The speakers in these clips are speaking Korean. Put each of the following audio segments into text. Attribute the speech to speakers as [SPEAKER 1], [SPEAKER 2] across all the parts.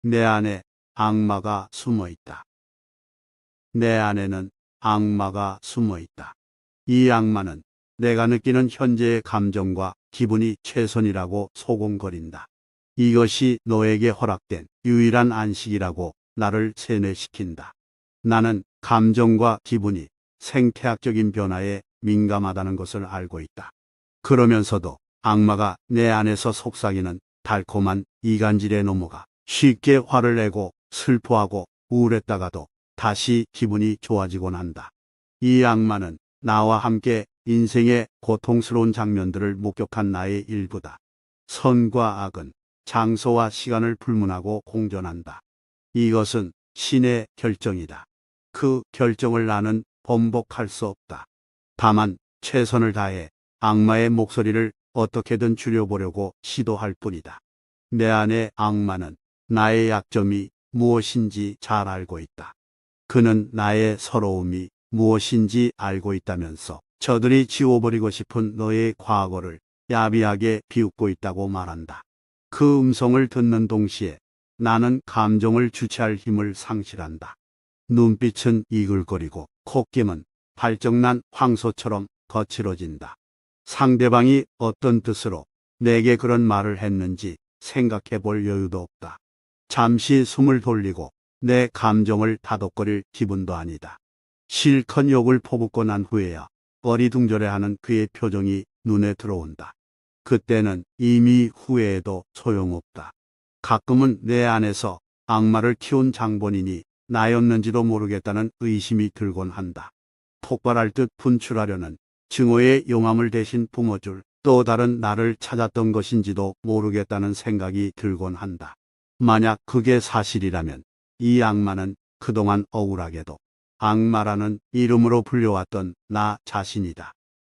[SPEAKER 1] 내 안에 악마가 숨어 있다. 내 안에는 악마가 숨어 있다. 이 악마는 내가 느끼는 현재의 감정과 기분이 최선이라고 소곤거린다. 이것이 너에게 허락된 유일한 안식이라고 나를 세뇌시킨다. 나는 감정과 기분이 생태학적인 변화에 민감하다는 것을 알고 있다. 그러면서도 악마가 내 안에서 속삭이는 달콤한 이간질에 넘어가 쉽게 화를 내고 슬퍼하고 우울했다가도 다시 기분이 좋아지곤 한다. 이 악마는 나와 함께 인생의 고통스러운 장면들을 목격한 나의 일부다. 선과 악은 장소와 시간을 불문하고 공존한다. 이것은 신의 결정이다. 그 결정을 나는 번복할 수 없다. 다만 최선을 다해 악마의 목소리를 어떻게든 줄여보려고 시도할 뿐이다. 내 안의 악마는 나의 약점이 무엇인지 잘 알고 있다. 그는 나의 서러움이 무엇인지 알고 있다면서 저들이 지워버리고 싶은 너의 과거를 야비하게 비웃고 있다고 말한다. 그 음성을 듣는 동시에 나는 감정을 주체할 힘을 상실한다. 눈빛은 이글거리고 콧김은 발정난 황소처럼 거칠어진다. 상대방이 어떤 뜻으로 내게 그런 말을 했는지 생각해 볼 여유도 없다. 잠시 숨을 돌리고 내 감정을 다독거릴 기분도 아니다. 실컷 욕을 퍼붓고 난 후에야 어리둥절해하는 그의 표정이 눈에 들어온다. 그때는 이미 후회해도 소용없다. 가끔은 내 안에서 악마를 키운 장본인이 나였는지도 모르겠다는 의심이 들곤 한다. 폭발할 듯 분출하려는 증오의 용암을 대신 뿜어줄 또 다른 나를 찾았던 것인지도 모르겠다는 생각이 들곤 한다. 만약 그게 사실이라면 이 악마는 그동안 억울하게도 악마라는 이름으로 불려왔던 나 자신이다.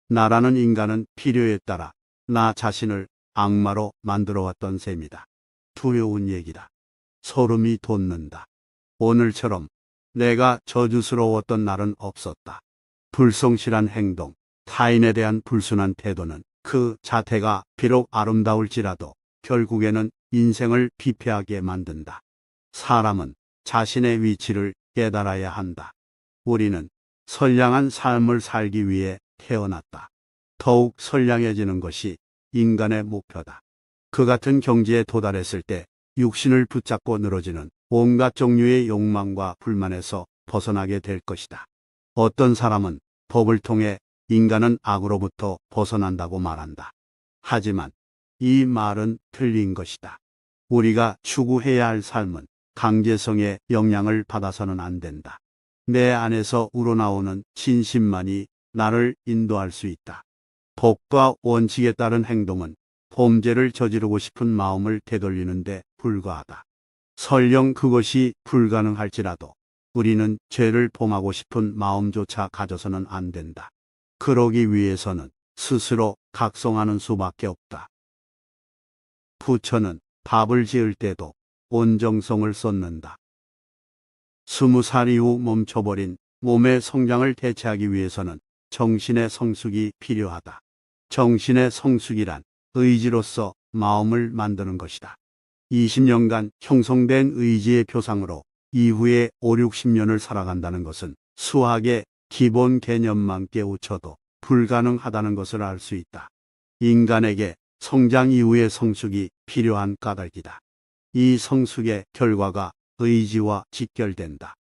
[SPEAKER 1] 나라는 인간은 필요에 따라 나 자신을 악마로 만들어왔던 셈이다. 두려운 얘기다. 소름이 돋는다. 오늘처럼 내가 저주스러웠던 날은 없었다. 불성실한 행동, 타인에 대한 불순한 태도는 그 자태가 비록 아름다울지라도 결국에는 인생을 피폐하게 만든다. 사람은 자신의 위치를 깨달아야 한다. 우리는 선량한 삶을 살기 위해 태어났다. 더욱 선량해지는 것이 인간의 목표다. 그 같은 경지에 도달했을 때 육신을 붙잡고 늘어지는 온갖 종류의 욕망과 불만에서 벗어나게 될 것이다. 어떤 사람은 법을 통해 인간은 악으로부터 벗어난다고 말한다. 하지만 이 말은 틀린 것이다. 우리가 추구해야 할 삶은 강제성의 영향을 받아서는 안 된다. 내 안에서 우러나오는 진심만이 나를 인도할 수 있다. 법과 원칙에 따른 행동은 범죄를 저지르고 싶은 마음을 되돌리는데 불과하다. 설령 그것이 불가능할지라도 우리는 죄를 범하고 싶은 마음조차 가져서는 안 된다. 그러기 위해서는 스스로 각성하는 수밖에 없다. 부처는 밥을 지을 때도 온정성을 쏟는다. 20살 이후 멈춰버린 몸의 성장을 대체하기 위해서는 정신의 성숙이 필요하다. 정신의 성숙이란 의지로서 마음을 만드는 것이다. 20년간 형성된 의지의 표상으로 이후에 5, 60년을 살아간다는 것은 수학의 기본 개념만 깨우쳐도 불가능하다는 것을 알 수 있다. 인간에게 성장 이후의 성숙이 필요한 까닭이다. 이 성숙의 결과가 의지와 직결된다.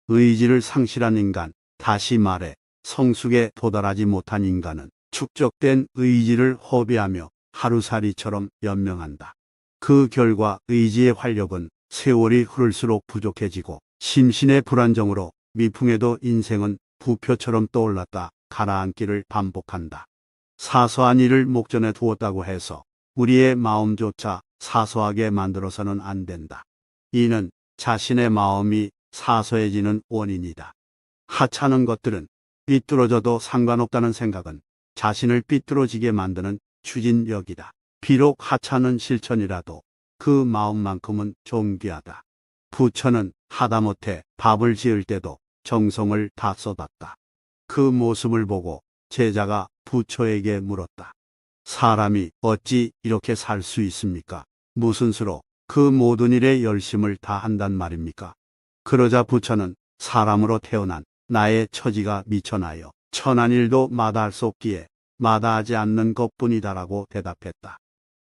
[SPEAKER 1] 의지를 상실한 인간, 다시 말해 성숙에 도달하지 못한 인간은 축적된 의지를 허비하며 하루살이처럼 연명한다. 그 결과 의지의 활력은 세월이 흐를수록 부족해지고 심신의 불안정으로 미풍에도 인생은 부표처럼 떠올랐다 가라앉기를 반복한다. 사소한 일을 목전에 두었다고 해서 우리의 마음조차 사소하게 만들어서는 안 된다. 이는 자신의 마음이 사소해지는 원인이다. 하찮은 것들은 삐뚤어져도 상관없다는 생각은 자신을 삐뚤어지게 만드는 추진력이다. 비록 하찮은 실천이라도 그 마음만큼은 존귀하다. 부처는 하다못해 밥을 지을 때도 정성을 다 쏟았다. 그 모습을 보고 제자가 부처에게 물었다. 사람이 어찌 이렇게 살 수 있습니까? 무슨 수로 그 모든 일에 열심을 다한단 말입니까? 그러자 부처는 사람으로 태어난 나의 처지가 미천하여 천한 일도 마다할 수 없기에 마다하지 않는 것뿐이다라고 대답했다.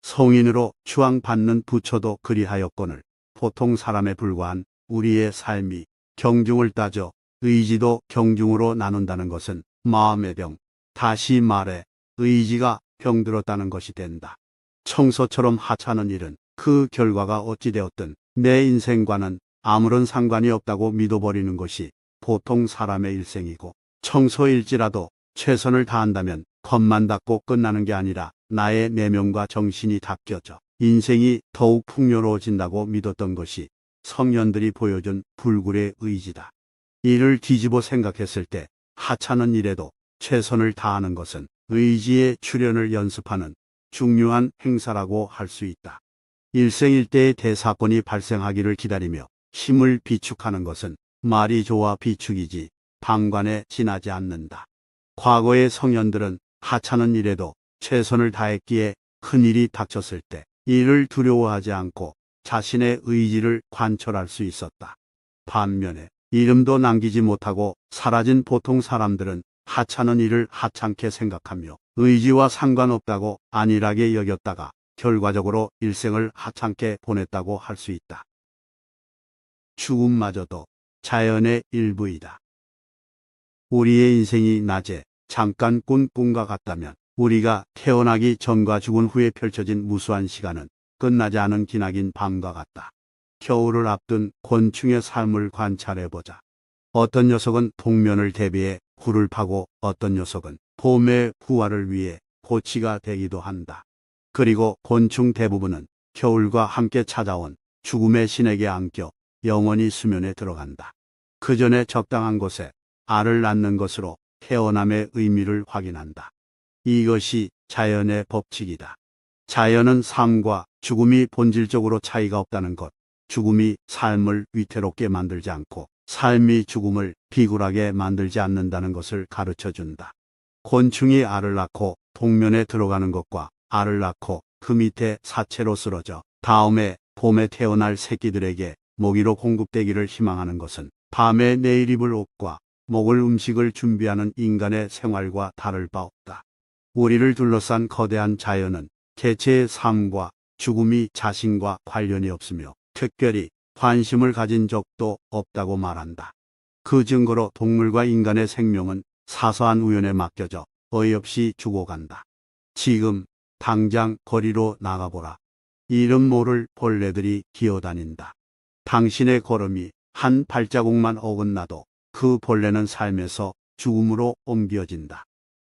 [SPEAKER 1] 성인으로 추앙받는 부처도 그리하였거늘 보통 사람에 불과한 우리의 삶이 경중을 따져 의지도 경중으로 나눈다는 것은 마음의 병, 다시 말해 의지가 병들었다는 것이 된다. 청소처럼 하찮은 일은 그 결과가 어찌되었든 내 인생과는 아무런 상관이 없다고 믿어버리는 것이 보통 사람의 일생이고, 청소일지라도 최선을 다한다면 겁만 닫고 끝나는 게 아니라 나의 내면과 정신이 닦여져 인생이 더욱 풍요로워진다고 믿었던 것이 성현들이 보여준 불굴의 의지다. 이를 뒤집어 생각했을 때 하찮은 일에도 최선을 다하는 것은 의지의 출현을 연습하는 중요한 행사라고 할 수 있다. 일생일대의 대사건이 발생하기를 기다리며 힘을 비축하는 것은 말이 좋아 비축이지 방관에 지나지 않는다. 과거의 성현들은 하찮은 일에도 최선을 다했기에 큰일이 닥쳤을 때 이를 두려워하지 않고 자신의 의지를 관철할 수 있었다. 반면에 이름도 남기지 못하고 사라진 보통 사람들은 하찮은 일을 하찮게 생각하며 의지와 상관없다고 안일하게 여겼다가 결과적으로 일생을 하찮게 보냈다고 할 수 있다. 죽음마저도 자연의 일부이다. 우리의 인생이 낮에 잠깐 꾼 꿈과 같다면 우리가 태어나기 전과 죽은 후에 펼쳐진 무수한 시간은 끝나지 않은 기나긴 밤과 같다. 겨울을 앞둔 곤충의 삶을 관찰해보자. 어떤 녀석은 동면을 대비해 굴을 파고 어떤 녀석은 봄의 부활을 위해 보치가 되기도 한다. 그리고 곤충 대부분은 겨울과 함께 찾아온 죽음의 신에게 안겨 영원히 수면에 들어간다. 그 전에 적당한 곳에 알을 낳는 것으로 태어남의 의미를 확인한다. 이것이 자연의 법칙이다. 자연은 삶과 죽음이 본질적으로 차이가 없다는 것, 죽음이 삶을 위태롭게 만들지 않고 삶이 죽음을 비굴하게 만들지 않는다는 것을 가르쳐준다. 곤충이 알을 낳고 동면에 들어가는 것과 알을 낳고 그 밑에 사체로 쓰러져 다음에 봄에 태어날 새끼들에게 먹이로 공급되기를 희망하는 것은 밤에 내일 입을 옷과 먹을 음식을 준비하는 인간의 생활과 다를 바 없다. 우리를 둘러싼 거대한 자연은 개체의 삶과 죽음이 자신과 관련이 없으며 특별히 관심을 가진 적도 없다고 말한다. 그 증거로 동물과 인간의 생명은 사소한 우연에 맡겨져 어이없이 죽어간다. 지금 당장 거리로 나가보라. 이름 모를 벌레들이 기어다닌다. 당신의 걸음이 한 발자국만 어긋나도 그 벌레는 삶에서 죽음으로 옮겨진다.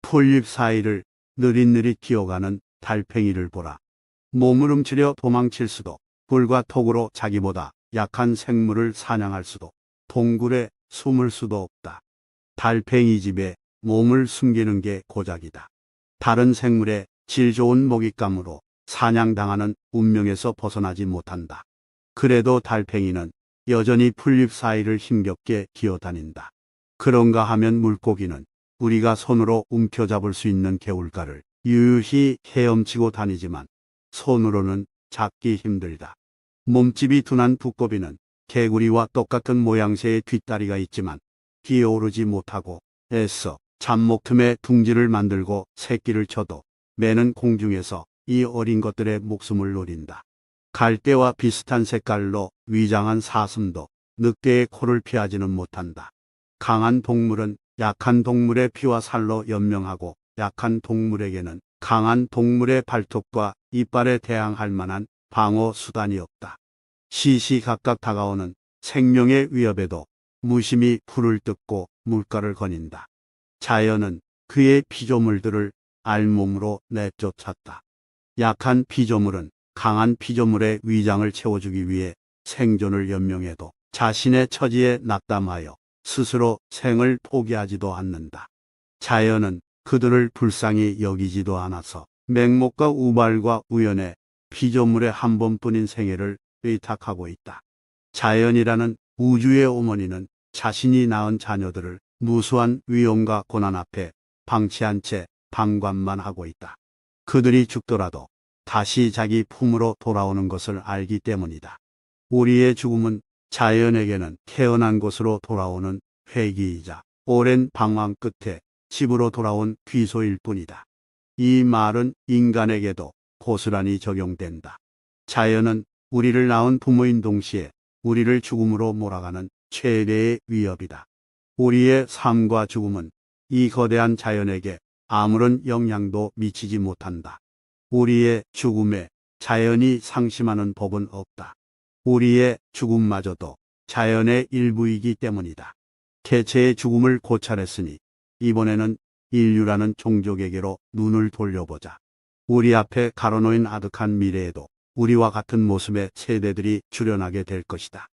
[SPEAKER 1] 풀잎 사이를 느릿느릿 기어가는 달팽이를 보라. 몸을 훔치려 도망칠 수도, 불과 톡으로 자기보다 약한 생물을 사냥할 수도, 동굴에 숨을 수도 없다. 달팽이 집에 몸을 숨기는 게 고작이다. 다른 생물의 질 좋은 먹잇감으로 사냥당하는 운명에서 벗어나지 못한다. 그래도 달팽이는 여전히 풀잎 사이를 힘겹게 기어다닌다. 그런가 하면 물고기는 우리가 손으로 움켜잡을 수 있는 개울가를 유유히 헤엄치고 다니지만 손으로는 잡기 힘들다. 몸집이 둔한 두꺼비는 개구리와 똑같은 모양새의 뒷다리가 있지만 기어오르지 못하고 애써 잡목 틈에 둥지를 만들고 새끼를 쳐도 매는 공중에서 이 어린 것들의 목숨을 노린다. 갈대와 비슷한 색깔로 위장한 사슴도 늑대의 코를 피하지는 못한다. 강한 동물은 약한 동물의 피와 살로 연명하고 약한 동물에게는 강한 동물의 발톱과 이빨에 대항할 만한 방어 수단이 없다. 시시각각 다가오는 생명의 위협에도 무심히 풀을 뜯고 물가를 거닌다. 자연은 그의 피조물들을 알몸으로 내쫓았다. 약한 피조물은 강한 피조물의 위장을 채워주기 위해 생존을 연명해도 자신의 처지에 낙담하여 스스로 생을 포기하지도 않는다. 자연은 그들을 불쌍히 여기지도 않아서 맹목과 우발과 우연에 피조물의 한 번뿐인 생애를 의탁하고 있다. 자연이라는 우주의 어머니는 자신이 낳은 자녀들을 무수한 위험과 고난 앞에 방치한 채 방관만 하고 있다. 그들이 죽더라도 다시 자기 품으로 돌아오는 것을 알기 때문이다. 우리의 죽음은 자연에게는 태어난 곳으로 돌아오는 회귀이자 오랜 방황 끝에 집으로 돌아온 귀소일 뿐이다. 이 말은 인간에게도 고스란히 적용된다. 자연은 우리를 낳은 부모인 동시에 우리를 죽음으로 몰아가는 최대의 위협이다. 우리의 삶과 죽음은 이 거대한 자연에게 아무런 영향도 미치지 못한다. 우리의 죽음에 자연이 상심하는 법은 없다. 우리의 죽음마저도 자연의 일부이기 때문이다. 개체의 죽음을 고찰했으니 이번에는 인류라는 종족에게로 눈을 돌려보자. 우리 앞에 가로놓인 아득한 미래에도 우리와 같은 모습의 세대들이 출현하게 될 것이다.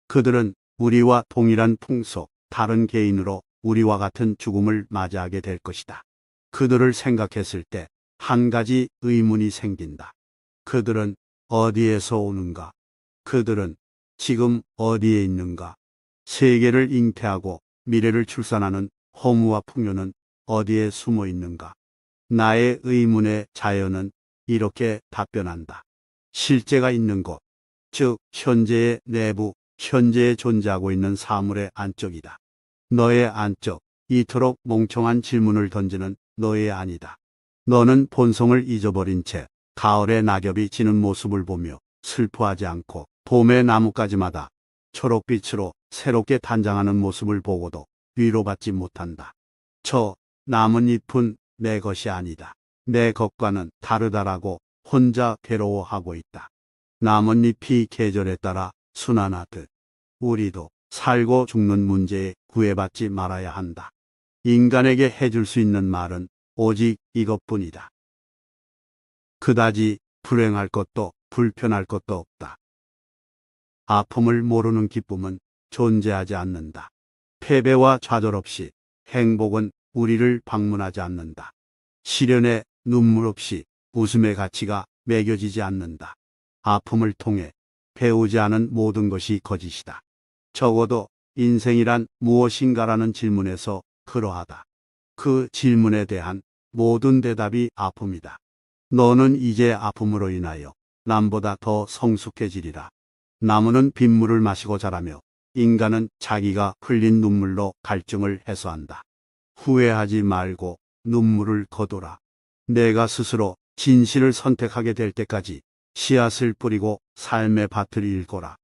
[SPEAKER 1] 그들은 우리와 동일한 풍속, 다른 개인으로 우리와 같은 죽음을 맞이하게 될 것이다. 그들을 생각했을 때 한 가지 의문이 생긴다. 그들은 어디에서 오는가? 그들은 지금 어디에 있는가? 세계를 잉태하고 미래를 출산하는 허무와 풍요는 어디에 숨어 있는가? 나의 의문에 자연은 이렇게 답변한다. 실제가 있는 곳, 즉 현재의 내부, 현재에 존재하고 있는 사물의 안쪽이다. 너의 안쪽, 이토록 멍청한 질문을 던지는 너의 아니다. 너는 본성을 잊어버린 채 가을의 낙엽이 지는 모습을 보며 슬퍼하지 않고 봄의 나뭇가지마다 초록빛으로 새롭게 단장하는 모습을 보고도 위로받지 못한다. 저 나뭇잎은 내 것이 아니다. 내 것과는 다르다라고 혼자 괴로워하고 있다. 나뭇잎이 계절에 따라 순환하듯 우리도 살고 죽는 문제에 구애받지 말아야 한다. 인간에게 해줄 수 있는 말은 오직 이것뿐이다. 그다지 불행할 것도 불편할 것도 없다. 아픔을 모르는 기쁨은 존재하지 않는다. 패배와 좌절 없이 행복은 우리를 방문하지 않는다. 시련에 눈물 없이 웃음의 가치가 매겨지지 않는다. 아픔을 통해 배우지 않은 모든 것이 거짓이다. 적어도 인생이란 무엇인가라는 질문에서 그러하다. 그 질문에 대한 모든 대답이 아픔이다. 너는 이제 아픔으로 인하여 남보다 더 성숙해지리라. 나무는 빗물을 마시고 자라며 인간은 자기가 흘린 눈물로 갈증을 해소한다. 후회하지 말고 눈물을 거두라. 내가 스스로 진실을 선택하게 될 때까지 씨앗을 뿌리고 삶의 밭을 일궈라.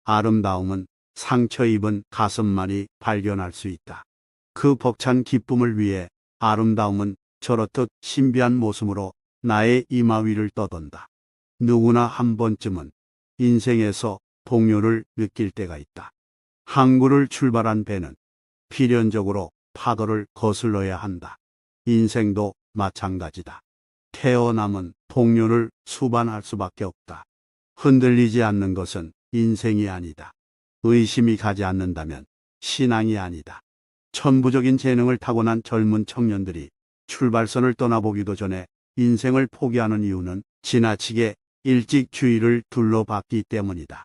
[SPEAKER 1] 아름다움은 상처 입은 가슴만이 발견할 수 있다. 그 벅찬 기쁨을 위해 아름다움은 저렇듯 신비한 모습으로 나의 이마 위를 떠돈다. 누구나 한 번쯤은 인생에서 동요를 느낄 때가 있다. 항구를 출발한 배는 필연적으로 파도를 거슬러야 한다. 인생도 마찬가지다. 태어남은 동요를 수반할 수밖에 없다. 흔들리지 않는 것은 인생이 아니다. 의심이 가지 않는다면 신앙이 아니다. 천부적인 재능을 타고난 젊은 청년들이 출발선을 떠나보기도 전에 인생을 포기하는 이유는 지나치게 일찍 주위를 둘러봤기 때문이다.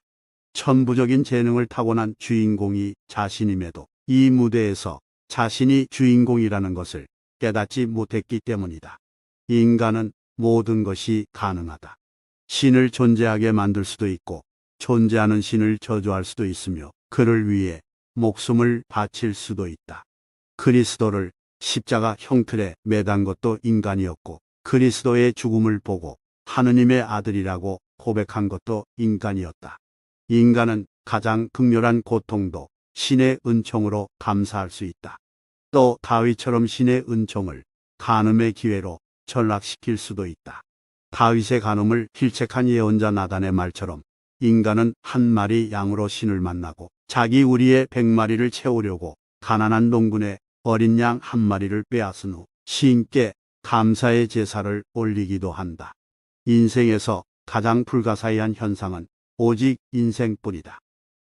[SPEAKER 1] 천부적인 재능을 타고난 주인공이 자신임에도 이 무대에서 자신이 주인공이라는 것을 깨닫지 못했기 때문이다. 인간은 모든 것이 가능하다. 신을 존재하게 만들 수도 있고 존재하는 신을 저주할 수도 있으며 그를 위해 목숨을 바칠 수도 있다. 그리스도를 십자가 형틀에 매단 것도 인간이었고 그리스도의 죽음을 보고 하느님의 아들이라고 고백한 것도 인간이었다. 인간은 가장 극렬한 고통도 신의 은총으로 감사할 수 있다. 또 다윗처럼 신의 은총을 간음의 기회로 전락시킬 수도 있다. 다윗의 간음을 필책한 예언자 나단의 말처럼 인간은 한 마리 양으로 신을 만나고 자기 우리의 100마리를 채우려고 가난한 농군의 어린 양 한 마리를 빼앗은 후 신께 감사의 제사를 올리기도 한다. 인생에서 가장 불가사의한 현상은 오직 인생뿐이다.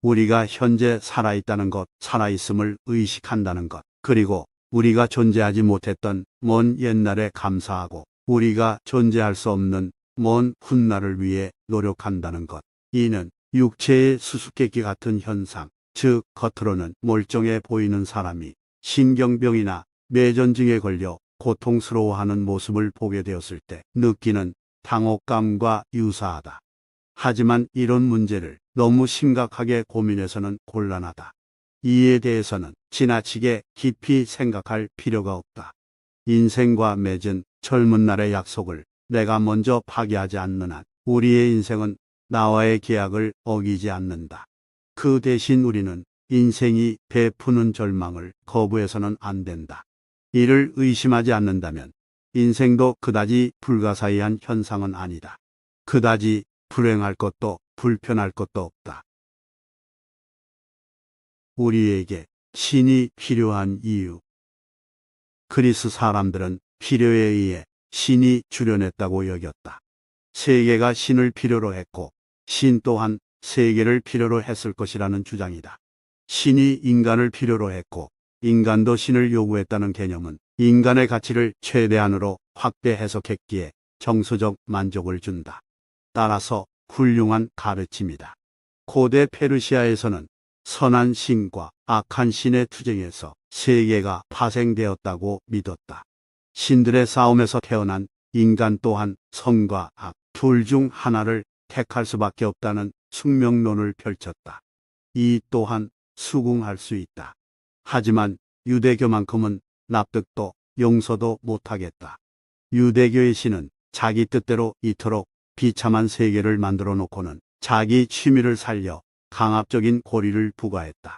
[SPEAKER 1] 우리가 현재 살아있다는 것, 살아있음을 의식한다는 것, 그리고 우리가 존재하지 못했던 먼 옛날에 감사하고 우리가 존재할 수 없는 먼 훗날을 위해 노력한다는 것. 이는 육체의 수수께끼 같은 현상, 즉 겉으로는 멀쩡해 보이는 사람이 신경병이나 뇌전증에 걸려 고통스러워하는 모습을 보게 되었을 때 느끼는 당혹감과 유사하다. 하지만 이런 문제를 너무 심각하게 고민해서는 곤란하다. 이에 대해서는 지나치게 깊이 생각할 필요가 없다. 인생과 맺은 젊은 날의 약속을 내가 먼저 파기하지 않는 한 우리의 인생은 나와의 계약을 어기지 않는다. 그 대신 우리는 인생이 베푸는 절망을 거부해서는 안 된다. 이를 의심하지 않는다면 인생도 그다지 불가사의한 현상은 아니다. 그다지 불행할 것도 불편할 것도 없다. 우리에게 신이 필요한 이유. 그리스 사람들은 필요에 의해 신이 출현했다고 여겼다. 세계가 신을 필요로 했고 신 또한 세계를 필요로 했을 것이라는 주장이다. 신이 인간을 필요로 했고 인간도 신을 요구했다는 개념은 인간의 가치를 최대한으로 확대 해석했기에 정서적 만족을 준다. 따라서 훌륭한 가르침이다. 고대 페르시아에서는 선한 신과 악한 신의 투쟁에서 세계가 파생되었다고 믿었다. 신들의 싸움에서 태어난 인간 또한 선과 악 둘 중 하나를 택할 수밖에 없다는 숙명론을 펼쳤다. 이 또한 수긍할 수 있다. 하지만 유대교만큼은 납득도 용서도 못하겠다. 유대교의 신은 자기 뜻대로 이토록 비참한 세계를 만들어 놓고는 자기 취미를 살려 강압적인 고리를 부과했다.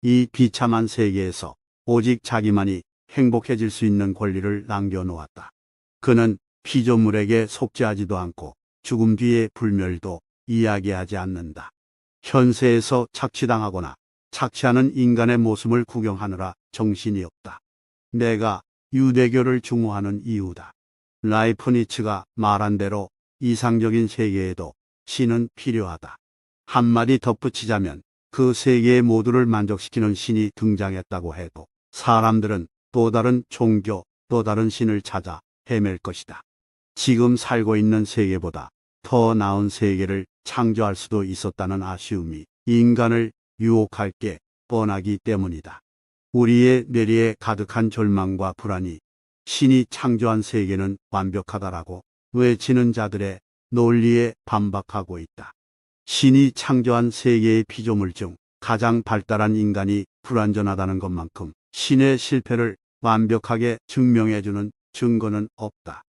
[SPEAKER 1] 이 비참한 세계에서 오직 자기만이 행복해질 수 있는 권리를 남겨놓았다. 그는 피조물에게 속죄하지도 않고 죽음 뒤의 불멸도 이야기하지 않는다. 현세에서 착취당하거나 착취하는 인간의 모습을 구경하느라 정신이 없다. 내가 유대교를 중호하는 이유다. 라이프니츠가 말한 대로 이상적인 세계에도 신은 필요하다. 한마디 덧붙이자면 그 세계 모두를 만족시키는 신이 등장했다고 해도 사람들은 또 다른 종교, 또 다른 신을 찾아 헤맬 것이다. 지금 살고 있는 세계보다 더 나은 세계를 창조할 수도 있었다는 아쉬움이 인간을 유혹할 게 뻔하기 때문이다. 우리의 뇌리에 가득한 절망과 불안이 신이 창조한 세계는 완벽하다라고 외치는 자들의 논리에 반박하고 있다. 신이 창조한 세계의 피조물 중 가장 발달한 인간이 불완전하다는 것만큼 신의 실패를 완벽하게 증명해주는 증거는 없다.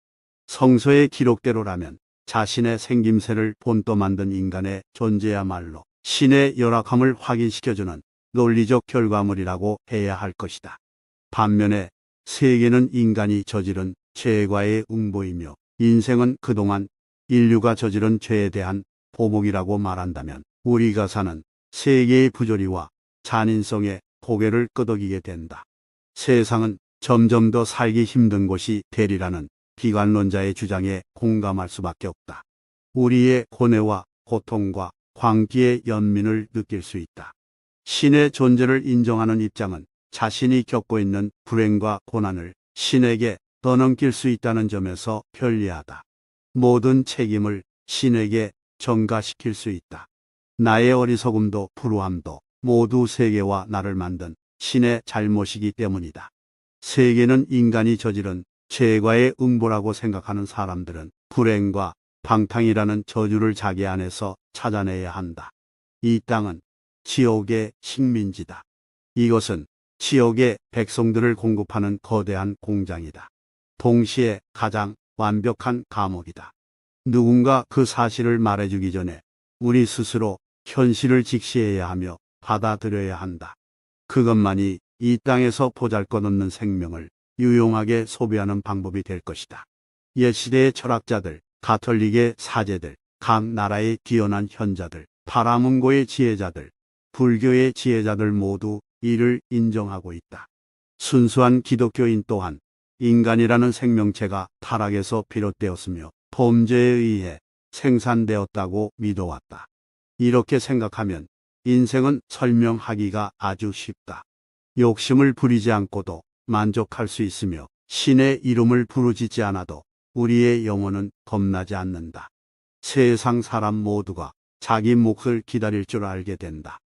[SPEAKER 1] 성서의 기록대로라면 자신의 생김새를 본떠 만든 인간의 존재야말로 신의 열악함을 확인시켜주는 논리적 결과물이라고 해야 할 것이다. 반면에 세계는 인간이 저지른 죄과의 응보이며 인생은 그동안 인류가 저지른 죄에 대한 보복이라고 말한다면 우리가 사는 세계의 부조리와 잔인성에 고개를 끄덕이게 된다. 세상은 점점 더 살기 힘든 곳이 되리라는 비관론자의 주장에 공감할 수밖에 없다. 우리의 고뇌와 고통과 광기의 연민을 느낄 수 있다. 신의 존재를 인정하는 입장은 자신이 겪고 있는 불행과 고난을 신에게 떠넘길 수 있다는 점에서 편리하다. 모든 책임을 신에게 전가시킬 수 있다. 나의 어리석음도 불우함도 모두 세계와 나를 만든 신의 잘못이기 때문이다. 세계는 인간이 저지른 죄과의 응보라고 생각하는 사람들은 불행과 방탕이라는 저주를 자기 안에서 찾아내야 한다. 이 땅은 지옥의 식민지다. 이것은 지옥의 백성들을 공급하는 거대한 공장이다. 동시에 가장 완벽한 감옥이다. 누군가 그 사실을 말해주기 전에 우리 스스로 현실을 직시해야 하며 받아들여야 한다. 그것만이 이 땅에서 보잘것없는 생명을 유용하게 소비하는 방법이 될 것이다. 옛 시대의 철학자들, 가톨릭의 사제들, 각 나라의 뛰어난 현자들, 파라문고의 지혜자들, 불교의 지혜자들 모두 이를 인정하고 있다. 순수한 기독교인 또한 인간이라는 생명체가 타락에서 비롯되었으며 범죄에 의해 생산되었다고 믿어왔다. 이렇게 생각하면 인생은 설명하기가 아주 쉽다. 욕심을 부리지 않고도 만족할 수 있으며 신의 이름을 부르짖지 않아도 우리의 영혼은 겁나지 않는다. 세상 사람 모두가 자기 몫을 기다릴 줄 알게 된다.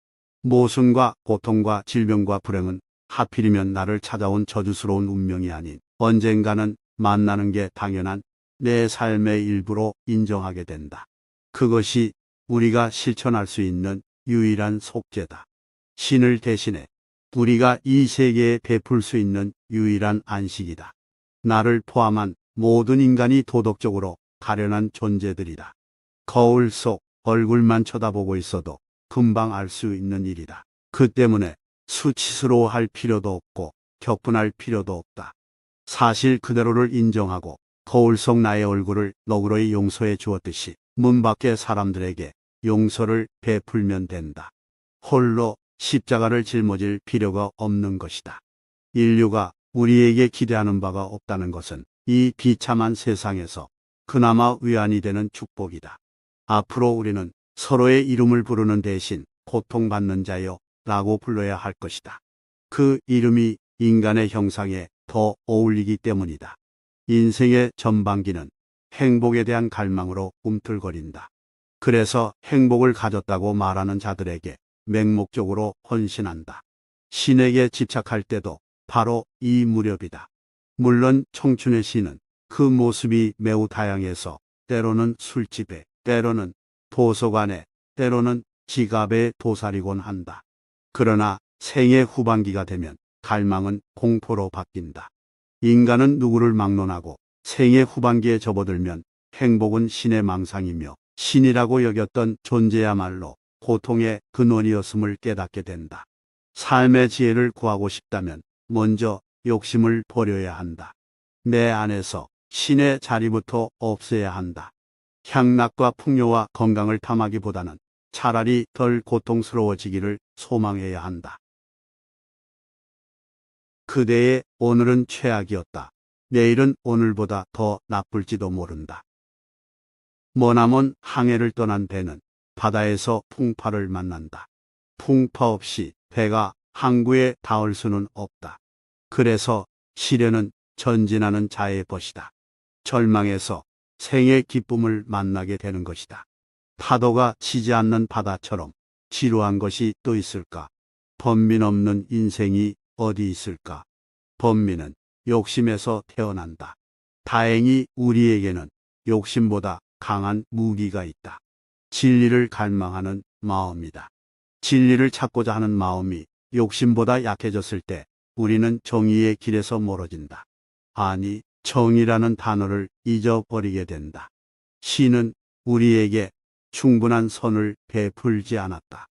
[SPEAKER 1] 모순과 고통과 질병과 불행은 하필이면 나를 찾아온 저주스러운 운명이 아닌 언젠가는 만나는 게 당연한 내 삶의 일부로 인정하게 된다. 그것이 우리가 실천할 수 있는 유일한 속죄다. 신을 대신해 우리가 이 세계에 베풀 수 있는 유일한 안식이다. 나를 포함한 모든 인간이 도덕적으로 가련한 존재들이다. 거울 속 얼굴만 쳐다보고 있어도 금방 알 수 있는 일이다. 그 때문에 수치스러워할 필요도 없고 격분할 필요도 없다. 사실 그대로를 인정하고 거울 속 나의 얼굴을 너그러이 용서해 주었듯이 문 밖의 사람들에게 용서를 베풀면 된다. 홀로 십자가를 짊어질 필요가 없는 것이다. 인류가 우리에게 기대하는 바가 없다는 것은 이 비참한 세상에서 그나마 위안이 되는 축복이다. 앞으로 우리는 서로의 이름을 부르는 대신 고통받는 자여 라고 불러야 할 것이다. 그 이름이 인간의 형상에 더 어울리기 때문이다. 인생의 전반기는 행복에 대한 갈망으로 꿈틀거린다. 그래서 행복을 가졌다고 말하는 자들에게 맹목적으로 헌신한다. 신에게 집착할 때도 바로 이 무렵이다. 물론 청춘의 신은 그 모습이 매우 다양해서 때로는 술집에, 때로는 도서관에, 때로는 지갑에 도사리곤 한다. 그러나 생의 후반기가 되면 갈망은 공포로 바뀐다. 인간은 누구를 막론하고 생의 후반기에 접어들면 행복은 신의 망상이며 신이라고 여겼던 존재야말로 고통의 근원이었음을 깨닫게 된다. 삶의 지혜를 구하고 싶다면 먼저 욕심을 버려야 한다. 내 안에서 신의 자리부터 없애야 한다. 향락과 풍요와 건강을 탐하기보다는 차라리 덜 고통스러워지기를 소망해야 한다. 그대의 오늘은 최악이었다. 내일은 오늘보다 더 나쁠지도 모른다. 머나먼 항해를 떠난 배는 바다에서 풍파를 만난다. 풍파 없이 배가 항구에 닿을 수는 없다. 그래서 시련은 전진하는 자의 벗이다. 절망에서 생의 기쁨을 만나게 되는 것이다. 파도가 치지 않는 바다처럼 지루한 것이 또 있을까? 번민 없는 인생이 어디 있을까? 번민은 욕심에서 태어난다. 다행히 우리에게는 욕심보다 강한 무기가 있다. 진리를 갈망하는 마음이다. 진리를 찾고자 하는 마음이 욕심보다 약해졌을 때 우리는 정의의 길에서 멀어진다. 아니, 정의라는 단어를 잊어버리게 된다. 신은 우리에게 충분한 선을 베풀지 않았다.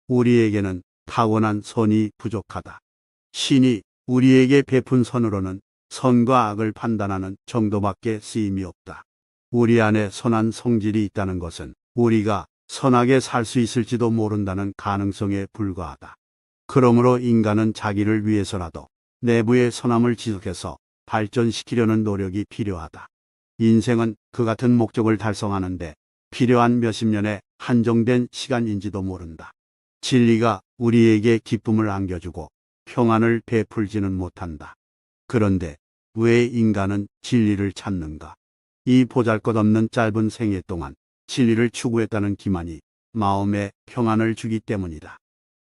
[SPEAKER 1] 우리에게는 타고난 선이 부족하다. 신이 우리에게 베푼 선으로는 선과 악을 판단하는 정도밖에 쓰임이 없다. 우리 안에 선한 성질이 있다는 것은 우리가 선하게 살 수 있을지도 모른다는 가능성에 불과하다. 그러므로 인간은 자기를 위해서라도 내부의 선함을 지속해서 발전시키려는 노력이 필요하다. 인생은 그 같은 목적을 달성하는데 필요한 몇십 년의 한정된 시간인지도 모른다. 진리가 우리에게 기쁨을 안겨주고 평안을 베풀지는 못한다. 그런데 왜 인간은 진리를 찾는가? 이 보잘것없는 짧은 생애 동안 진리를 추구했다는 기만이 마음에 평안을 주기 때문이다.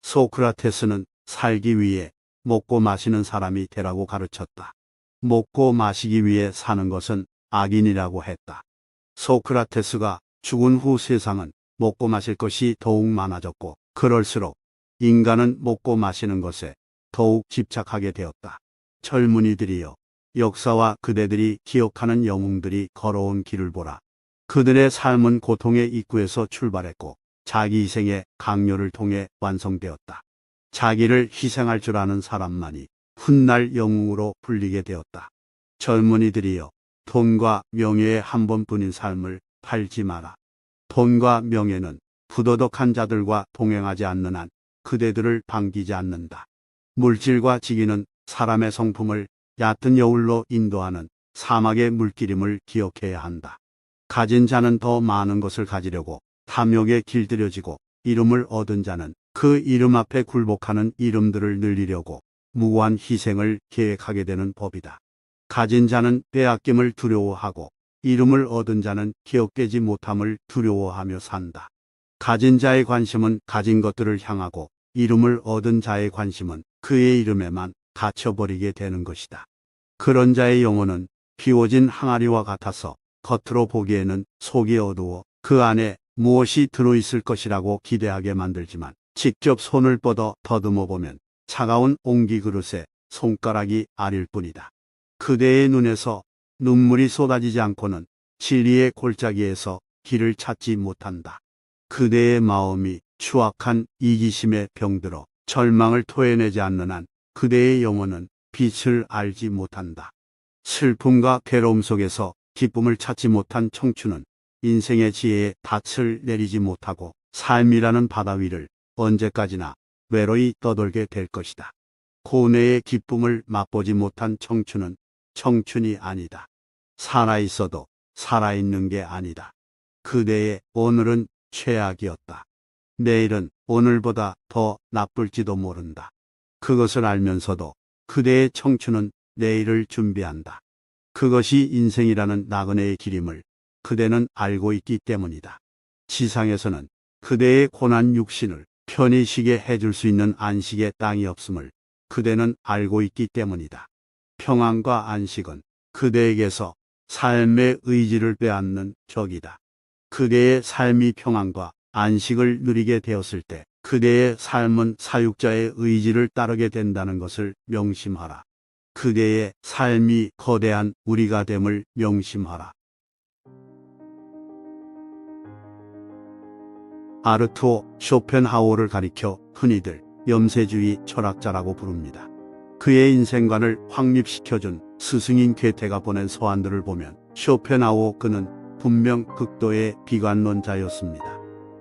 [SPEAKER 1] 소크라테스는 살기 위해 먹고 마시는 사람이 되라고 가르쳤다. 먹고 마시기 위해 사는 것은 악인이라고 했다. 소크라테스가 죽은 후 세상은 먹고 마실 것이 더욱 많아졌고 그럴수록 인간은 먹고 마시는 것에 더욱 집착하게 되었다. 젊은이들이여, 역사와 그대들이 기억하는 영웅들이 걸어온 길을 보라. 그들의 삶은 고통의 입구에서 출발했고 자기 희생의 강요를 통해 완성되었다. 자기를 희생할 줄 아는 사람만이 훗날 영웅으로 불리게 되었다. 젊은이들이여, 돈과 명예의 한 번뿐인 삶을 팔지 마라. 돈과 명예는 부도덕한 자들과 동행하지 않는 한 그대들을 반기지 않는다. 물질과 지기는 사람의 성품을 얕은 여울로 인도하는 사막의 물길임을 기억해야 한다. 가진 자는 더 많은 것을 가지려고 탐욕에 길들여지고 이름을 얻은 자는 그 이름 앞에 굴복하는 이름들을 늘리려고 무고한 희생을 계획하게 되는 법이다. 가진 자는 빼앗김을 두려워하고 이름을 얻은 자는 기억되지 못함을 두려워하며 산다. 가진 자의 관심은 가진 것들을 향하고 이름을 얻은 자의 관심은 그의 이름에만 갇혀버리게 되는 것이다. 그런 자의 영혼은 비워진 항아리와 같아서 겉으로 보기에는 속이 어두워 그 안에 무엇이 들어있을 것이라고 기대하게 만들지만 직접 손을 뻗어 더듬어 보면 차가운 옹기 그릇에 손가락이 아릴 뿐이다. 그대의 눈에서 눈물이 쏟아지지 않고는 진리의 골짜기에서 길을 찾지 못한다. 그대의 마음이 추악한 이기심에 병들어 절망을 토해내지 않는 한 그대의 영혼은 빛을 알지 못한다. 슬픔과 괴로움 속에서 기쁨을 찾지 못한 청춘은 인생의 지혜에 닻을 내리지 못하고 삶이라는 바다 위를 언제까지나 외로이 떠돌게 될 것이다. 고뇌의 기쁨을 맛보지 못한 청춘은 청춘이 아니다. 살아있어도 살아있는 게 아니다. 그대의 오늘은 최악이었다. 내일은 오늘보다 더 나쁠지도 모른다. 그것을 알면서도 그대의 청춘은 내일을 준비한다. 그것이 인생이라는 나그네의 길임을 그대는 알고 있기 때문이다. 지상에서는 그대의 고난 육신을 편히 쉬게 해줄 수 있는 안식의 땅이 없음을 그대는 알고 있기 때문이다. 평안과 안식은 그대에게서 삶의 의지를 빼앗는 적이다. 그대의 삶이 평안과 안식을 누리게 되었을 때 그대의 삶은 사육자의 의지를 따르게 된다는 것을 명심하라. 그대의 삶이 거대한 우리가 됨을 명심하라. 아르투어 쇼펜하우어를 가리켜 흔히들 염세주의 철학자라고 부릅니다. 그의 인생관을 확립시켜준 스승인 괴테가 보낸 서한들을 보면 쇼펜하우어 그는 분명 극도의 비관론자였습니다.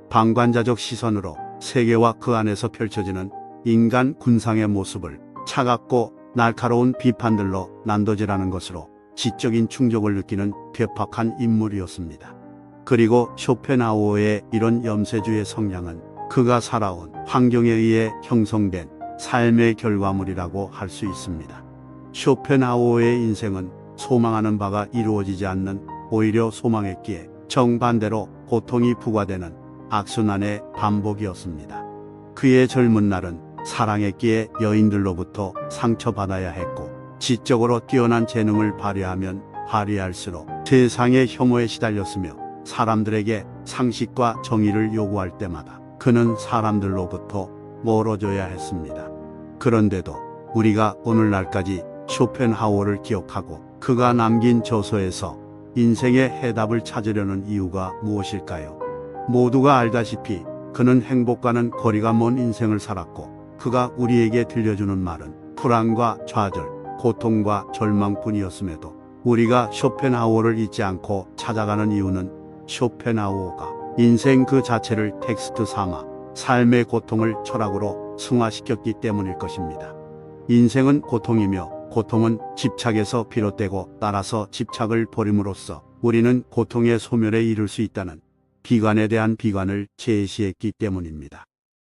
[SPEAKER 1] 방관자적 시선으로 세계와 그 안에서 펼쳐지는 인간 군상의 모습을 차갑고 날카로운 비판들로 난도질하는 것으로 지적인 충족을 느끼는 괴팍한 인물이었습니다. 그리고 쇼펜하우어의 이런 염세주의 성향은 그가 살아온 환경에 의해 형성된 삶의 결과물이라고 할 수 있습니다. 쇼펜하우어의 인생은 소망하는 바가 이루어지지 않는 오히려 소망했기에 정반대로 고통이 부과되는 악순환의 반복이었습니다. 그의 젊은 날은 사랑했기에 여인들로부터 상처받아야 했고 지적으로 뛰어난 재능을 발휘하면 발휘할수록 세상의 혐오에 시달렸으며 사람들에게 상식과 정의를 요구할 때마다 그는 사람들로부터 멀어져야 했습니다. 그런데도 우리가 오늘날까지 쇼펜하우어를 기억하고 그가 남긴 저서에서 인생의 해답을 찾으려는 이유가 무엇일까요? 모두가 알다시피 그는 행복과는 거리가 먼 인생을 살았고 그가 우리에게 들려주는 말은 불안과 좌절, 고통과 절망뿐이었음에도 우리가 쇼펜하우어를 잊지 않고 찾아가는 이유는 쇼펜하우어가 인생 그 자체를 텍스트 삼아 삶의 고통을 철학으로 승화시켰기 때문일 것입니다. 인생은 고통이며 고통은 집착에서 비롯되고 따라서 집착을 버림으로써 우리는 고통의 소멸에 이를 수 있다는 비관에 대한 비관을 제시했기 때문입니다.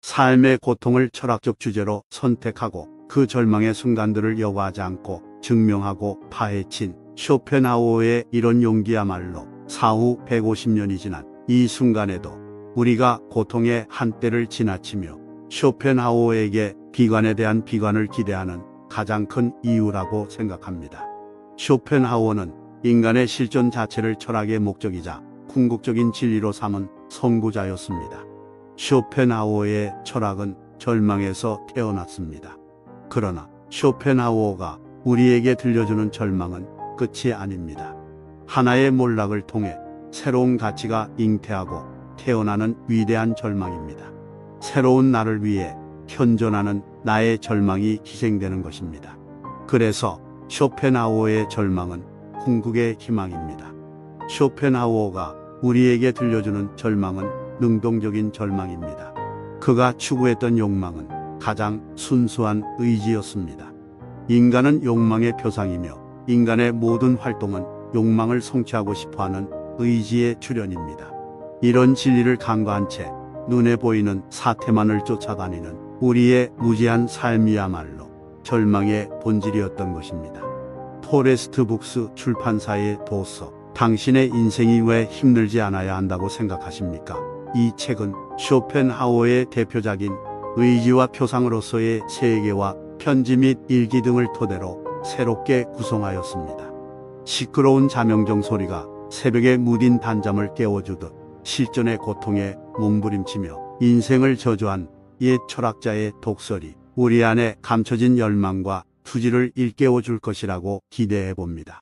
[SPEAKER 1] 삶의 고통을 철학적 주제로 선택하고 그 절망의 순간들을 여과하지 않고 증명하고 파헤친 쇼펜하우어의 이런 용기야말로 사후 150년이 지난 이 순간에도 우리가 고통의 한때를 지나치며 쇼펜하우어에게 비관에 대한 비관을 기대하는 가장 큰 이유라고 생각합니다. 쇼펜하우어는 인간의 실존 자체를 철학의 목적이자 궁극적인 진리로 삼은 선구자였습니다. 쇼펜하우어의 철학은 절망에서 태어났습니다. 그러나 쇼펜하우어가 우리에게 들려주는 절망은 끝이 아닙니다. 하나의 몰락을 통해 새로운 가치가 잉태하고 태어나는 위대한 절망입니다. 새로운 나를 위해 현존하는 나의 절망이 희생되는 것입니다. 그래서 쇼펜하우어의 절망은 궁극의 희망입니다. 쇼펜하우어가 우리에게 들려주는 절망은 능동적인 절망입니다. 그가 추구했던 욕망은 가장 순수한 의지였습니다. 인간은 욕망의 표상이며 인간의 모든 활동은 욕망을 성취하고 싶어하는 의지의 출현입니다. 이런 진리를 간과한 채 눈에 보이는 사태만을 쫓아다니는 우리의 무지한 삶이야말로 절망의 본질이었던 것입니다. 포레스트 북스 출판사의 도서 당신의 인생이 왜 힘들지 않아야 한다고 생각하십니까? 이 책은 쇼펜하우어의 대표작인 의지와 표상으로서의 세계와 편지 및 일기 등을 토대로 새롭게 구성하였습니다. 시끄러운 자명종 소리가 새벽에 무딘 단잠을 깨워주듯 실존의 고통에 몸부림치며 인생을 저주한 옛 철학자의 독설이 우리 안에 감춰진 열망과 투지를 일깨워 줄 것이라고 기대해 봅니다.